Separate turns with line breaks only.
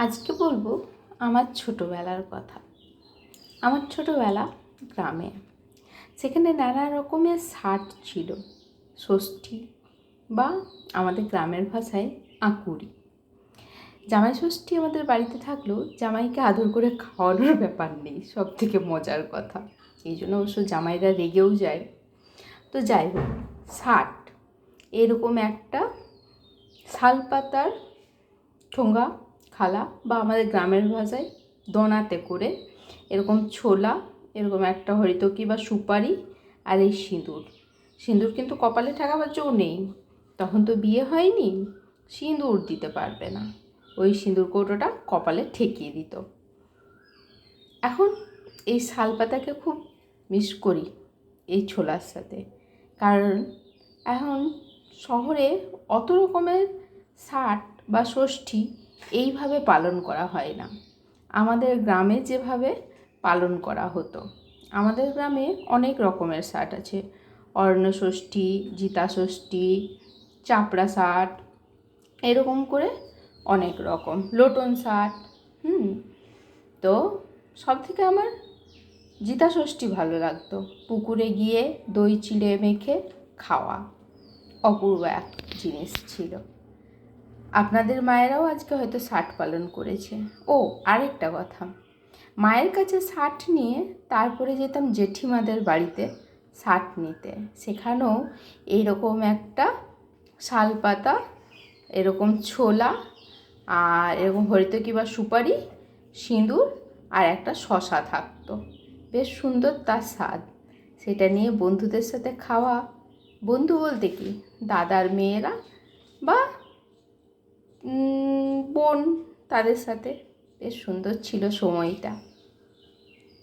আজকে বলবো আমার ছোটোবেলার কথা। আমার ছোটোবেলা গ্রামে, সেখানে নানা রকমের ষাট ছিল, ষষ্ঠী বা আমাদের গ্রামের ভাষায় আঁকুড়ি। জামাই ষষ্ঠী আমাদের বাড়িতে থাকলেও জামাইকে আদর করে খাওয়ানোর ব্যাপার নেই, সব থেকে মজার কথা। এই জন্য অবশ্য জামাইরা রেগেও যায়। তো যাই হোক, ষাট এরকম একটা শালপাতার ঠোঙ্গা খালা বা আমাদের গ্রামের ভাষায় দোনাতে করে এরকম ছোলা, এরকম একটা হরিতকি বা সুপারি, আর এই সিঁদুর কিন্তু কপালে ঠেকাবার জো নেই, তখন তো বিয়ে হয়নি, সিঁদুর দিতে পারবে না, ওই সিঁদুর কৌটোটা কপালে ঠেকিয়ে দিত। এখন এই শালপাতাকে খুব মিস করি এই ছোলার সাথে, কারণ এখন শহরে অত রকমের ষাট বা ষষ্ঠী এইভাবে পালন করা হয় না। আমাদের গ্রামে যেভাবে পালন করা হতো, আমাদের গ্রামে অনেক রকমের ষাট আছে। অরণ্য ষষ্ঠী, জিতা ষষ্ঠী, চাপড়া ষাট, এরকম করে অনেক রকম, লোটন ষাট। তো সব থেকে আমার জিতা ষষ্ঠী ভালো লাগতো। পুকুরে গিয়ে দই চিড়ে মেখে খাওয়া অপূর্ব এক জিনিস ছিল। আপনাদের মায়েরাও আজকে হয়তো ষাট পালন করেছে। ও আরেকটা কথা, মায়ের কাছে ষাট নিয়ে তারপরে যেতাম জেঠিমাদের বাড়িতে ষাট নিতে। সেখানেও এইরকম একটা শালপাতা, এরকম ছোলা, আর এরকম হরিতকি বা সুপারি, সিঁদুর আর একটা শশা থাকতো। বেশ সুন্দর তার স্বাদ। সেটা নিয়ে বন্ধুদের সাথে খাওয়া, বন্ধু বলতে কি দাদার মেয়েরা বা বোন, তাদের সাথে বেশ সুন্দর ছিল সময়টা।